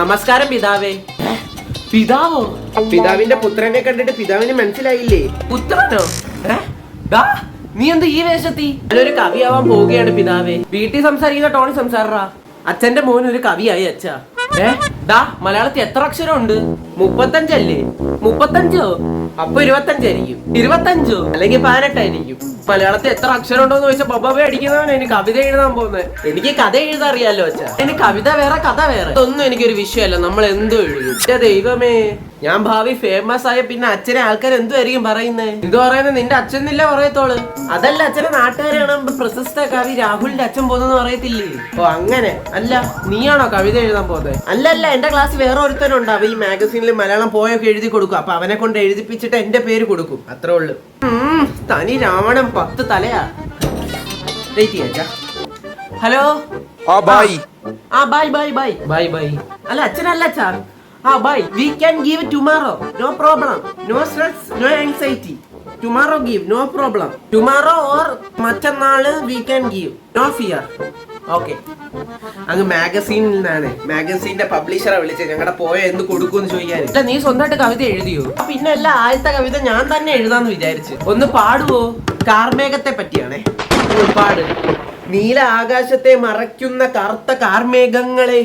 നമസ്കാരം പിതാവേ. പിതാവോ? പിതാവിന്റെ പുത്രനെ കണ്ടിട്ട് പിതാവിന് മനസ്സിലായില്ലേ? പുത്രനോ? നീ എന്താ ഈ വേഷത്തി? ഞാനൊരു കവിയാവാൻ പോവുകയാണ് പിതാവേ. വീട്ടിൽ സംസാരിക്കുന്ന ടോണി സംസാരറാ. അച്ഛന്റെ മോൻ ഒരു കവിയായി അച്ഛാ. മലയാളത്തിൽ എത്ര അക്ഷരം ഉണ്ട്? 35 അല്ലേ? 35 അപ്പൊ 25 ആയിരിക്കും. 25 അല്ലെങ്കിൽ 18 ആയിരിക്കും. മലയാളത്തിൽ എത്ര അക്ഷരം ഉണ്ടോന്ന് ചോദിച്ചാൽ ബൊബാബെ അടിക്കുന്നവനാണ് എനിക്ക് കവിത എഴുതാൻ പോകുന്നത്. എനിക്ക് കഥ എഴുതാൻ അറിയാലോ അച്ഛാ. എനിക്ക് കവിത വേറെ കഥ വേറെ ഒന്നും എനിക്കൊരു വിഷയമല്ല. നമ്മൾ എന്തോ എഴുതും. എന്റെ ദൈവമേ, ഞാൻ ഭാവി ഫേമസ് ആയ പിന്നെ അച്ഛനെ ആൾക്കാർ എന്തുമായിരിക്കും പറയുന്നത്? എന്തു പറയുന്നത്? നിന്റെ അച്ഛനില്ല പറയത്തോള്. അതല്ല, അച്ഛനെ നാട്ടുകാരെ കാണുമ്പോ പ്രശസ്ത കവി രാഹുലിന്റെ അച്ഛൻ പോകുന്നെന്ന് പറയത്തില്ലേ? ഓ അങ്ങനെ. അല്ല, നീയാണോ കവിത എഴുതാൻ പോകുന്നത്? അല്ല, എന്റെ ക്ലാസ്സിൽ വേറെ ഒരുത്തനുണ്ട്. അവ ഈ മാഗസീനിൽ മലയാളം പോയൊക്കെ എഴുതി കൊടുക്കും. അപ്പൊ അവനെ കൊണ്ട് എഴുതിപ്പിച്ചിട്ട് എന്റെ പേര് കൊടുക്കും. അത്രേ ഉള്ളു. തനി രാവണം 10 തലയാ. ഹലോ. ബൈ. അല്ല അച്ഛനല്ല അച്ഛാ. Bye. We can give tomorrow. No problem. No stress. No anxiety. Tomorrow give. No problem. Tomorrow or മറ്റന്നാള് we can give. No fear. Okay. അങ്ങ് മാഗസീനിൽ നിന്നാണ്. മാഗസീന്റെ പബ്ലിഷറെ വിളിച്ച് ഞങ്ങളുടെ പോയ എന്ത് കൊടുക്കുമെന്ന് ചോദിക്കാൻ. അല്ല, നീ സ്വന്തമായിട്ട് കവിത എഴുതിയോ? പിന്നെ അല്ല, ആദ്യത്തെ കവിത ഞാൻ തന്നെ എഴുതാന്ന് വിചാരിച്ചു. ഒന്ന് പാടുവോ? കാർമേഘത്തെ പറ്റിയാണേ. പാട്. നീല ആകാശത്തെ മറയ്ക്കുന്ന കറുത്ത കാർമേഘങ്ങളെ,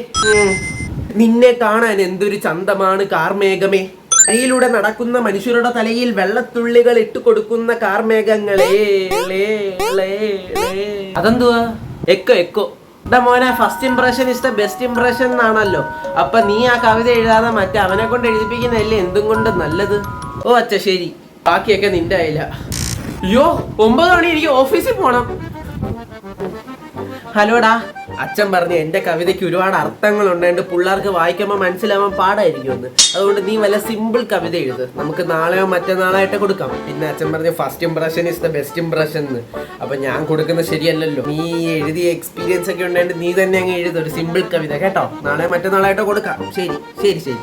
നിന്നെ കാണാൻ എന്തൊരു ചന്തമാണ് കാർമേഘമേ. വഴിയിലൂടെ നടക്കുന്ന മനുഷ്യരുടെ തലയിൽ വെള്ളത്തുള്ളികൾ ഇട്ടു കൊടുക്കുന്ന കാർമേഘങ്ങളെ. അതെന്തുവാ? എക്കോ. മോനെ, first impression is the best impression എന്നാണല്ലോ. അപ്പൊ നീ ആ കവിത എഴുതാതെ മറ്റേ അവനെ കൊണ്ട് എഴുതിപ്പിക്കുന്നതല്ലേ എന്തും കൊണ്ട് നല്ലത്. ഓ അച്ഛ, ശരി. ബാക്കിയൊക്കെ നിന്റെ ആയില്ല. അയ്യോ, 9 മണി, എനിക്ക് ഓഫീസിൽ പോണം. ഹലോടാ, അച്ഛൻ പറഞ്ഞു എന്റെ കവിതയ്ക്ക് ഒരുപാട് അർത്ഥങ്ങൾ ഉണ്ടായിട്ട് പിള്ളേർക്ക് വായിക്കുമ്പോൾ മനസ്സിലാവാൻ പാടായിരിക്കുമെന്ന്. അതുകൊണ്ട് നീ വല്ല സിമ്പിൾ കവിത എഴുത്. നമുക്ക് നാളെയോ മറ്റന്നാളായിട്ട് കൊടുക്കാം. പിന്നെ അച്ഛൻ പറഞ്ഞു first impression is the best impression എന്ന്. അപ്പൊ ഞാൻ കൊടുക്കുന്നത് ശരിയല്ലല്ലോ. നീ എഴുതിയ എക്സ്പീരിയൻസ് ഒക്കെ ഉണ്ടായിട്ട് നീ തന്നെ അങ്ങ് എഴുതും ഒരു സിമ്പിൾ കവിത കേട്ടോ. നാളെയോ മറ്റന്നാളായിട്ടോ കൊടുക്കാം. ശരി.